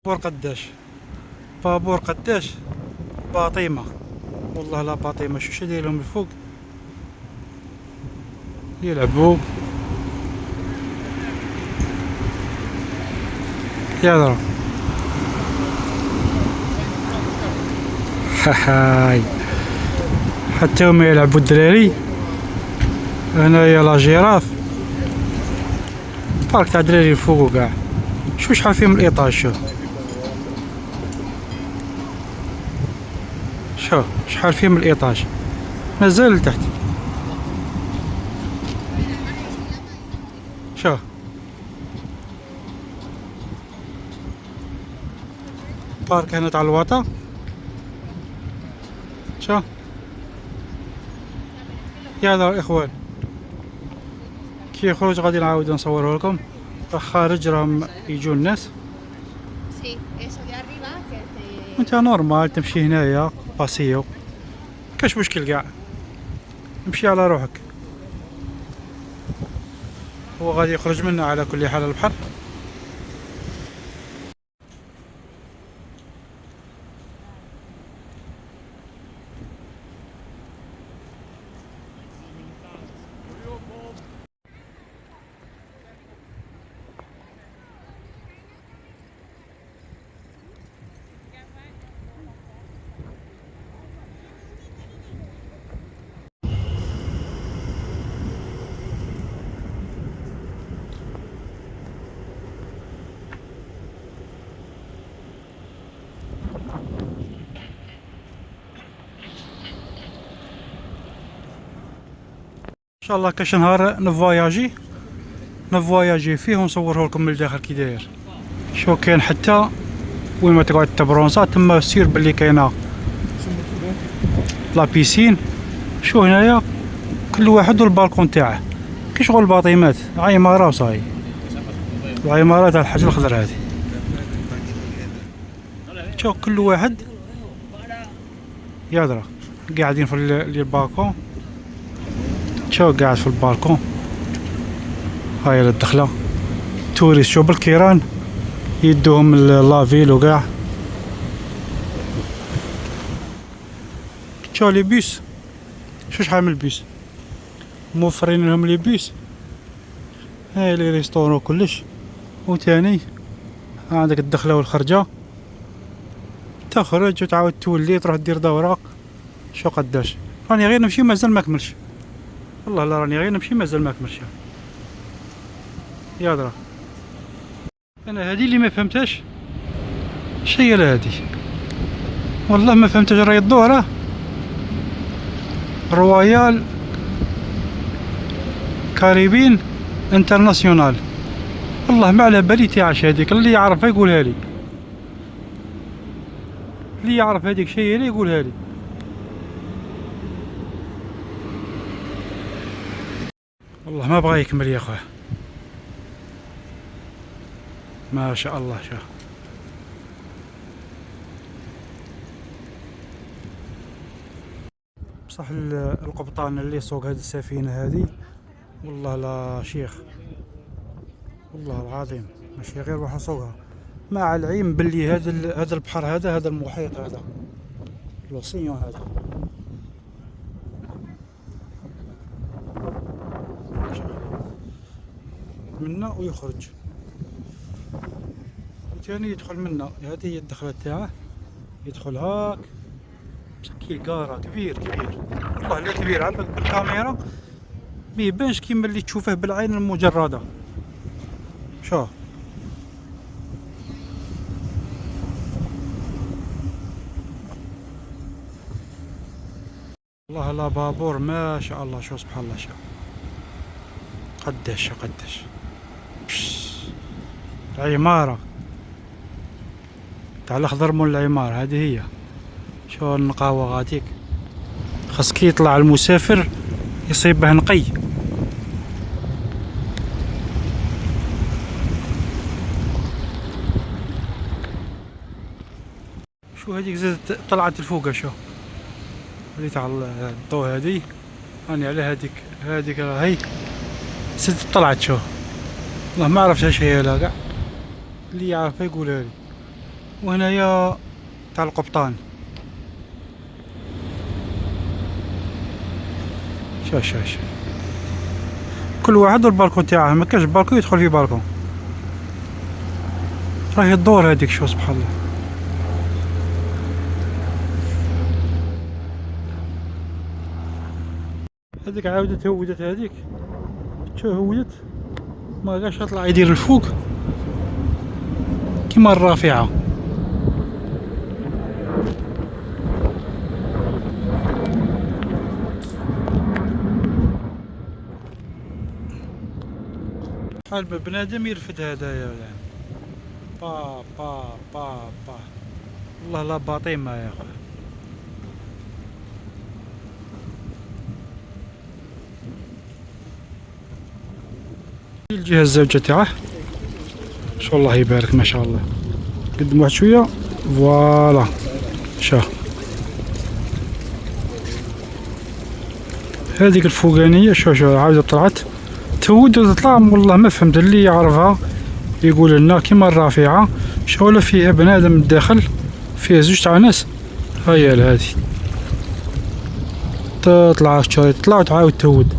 بابور قداش؟ بابور قداش؟ باطيمة. والله لا باطيمة. شو دايرلهم الفوق يلعبوا يهضروا. هاي حتى هما يلعبوا الدراري. هنايا لا جيراف بارك تاع دراري الفوق وكاع. شوف شحال فيهم الايطاج. شوف شحال فيهم الايطاج مازال لتحت. شوف بارك هنا تاع الواطة. شوف يا دار الاخوان كي يخرج غادي نعاود نصوره لكم. خارج راهم يجوا الناس. وانت نورمال تمشي هنايا باسيو كاش مشكل كاع. امشي على روحك. هو غادي يخرج منا على كل حال البحر. ان شاء الله كاش نهار نفواياجي فيه ونصوره لكم من الداخل كي داير. شو كاين حتى وين ما تقعد تبرونصا تما سير بلي كاينه لا بيسين. شو هنايا كل واحد والبالكون تاعه كي شغل الباطيمات عيماره وصاي. العيماره تاع الحاج الخضر هذه. شوف كل واحد يهضر قاعدين في البالكون. شوف قاعد في البالكون. هاي الدخله توريست. شوف بالكيران يدوهم لافيل وكاع. شوف لي بيس. شو شحال من البيس موفرين لهم لي بيس. هاي لي ريستورون كلش. وتاني عندك الدخله والخرجه. تخرج وتعاود تولي تروح دير دورة. شو قداش راني غير نمشي مازال ما كملش. والله لا راني غير نمشي مازال ما كملش. يا درا انا هذه اللي ما فهمتهاش. شي لا هذه والله ما فهمتهاش. راهي الدورة رويال كاريبين انترناسيونال. والله ما على بالي تاعش هذيك. اللي يعرفها يقولها لي. اللي يعرف هذيك شي لا يقولها لي. والله ما بغى يكمل يا خويا. ما شاء الله. شوف بصح القبطان اللي يسوق هذه السفينة هذه والله لا شيخ. والله العظيم ماشي غير واحد يسوقها. مع العلم باللي هذا البحر هذا المحيط هذا لوسيون هذا. منا ويخرج وثاني يدخل منا. هذه هي الدخلة تاعه. يدخل هاك كي قارة كبير. والله لا كبير عندك بالكاميرا ما يبانش كيما اللي تشوفه بالعين المجردة. شوف والله لا بابور ما شاء الله. شو سبحان الله. شوف قداش العمارة تاع الاخضر مول العمارة هذه هي. شو النقاوة غاديك. خاص كي يطلع المسافر يصيبه نقي. شو هذيك زادت طلعت الفوق. شو هذي تاع الضو هذي راني على هذيك هاي زادت طلعت. شو والله ما عرفتش اش هي لا كاع. اللي يعرفها يقولها لي. وهنايا تاع القبطان. شاش كل واحد والبالكون تاعه، ما كاش بالكون يدخل في بالكون. راهي الدور هذيك، شو سبحان الله. هذيك عاودت هودت، هذيك هودت ما قاش يطلع يدير الفوق كيما الرافعة. بحال بنادم يرفد هدايا يعني. با با با با والله لا باطيمة يا اخي. الجهة الزوجة تاعه شو الله يبارك ما شاء الله. قدم واحد شوية فوالا. شوف هذيك الفوقانية، شوف عاودة طلعت تهود وتطلع. والله ما فهمت، اللي يعرفها يقول لنا كيما الرافعة. شغلة فيها بنادم الداخل، فيها زوج تاع ناس. هيا هادي تطلع وتعاود تهود.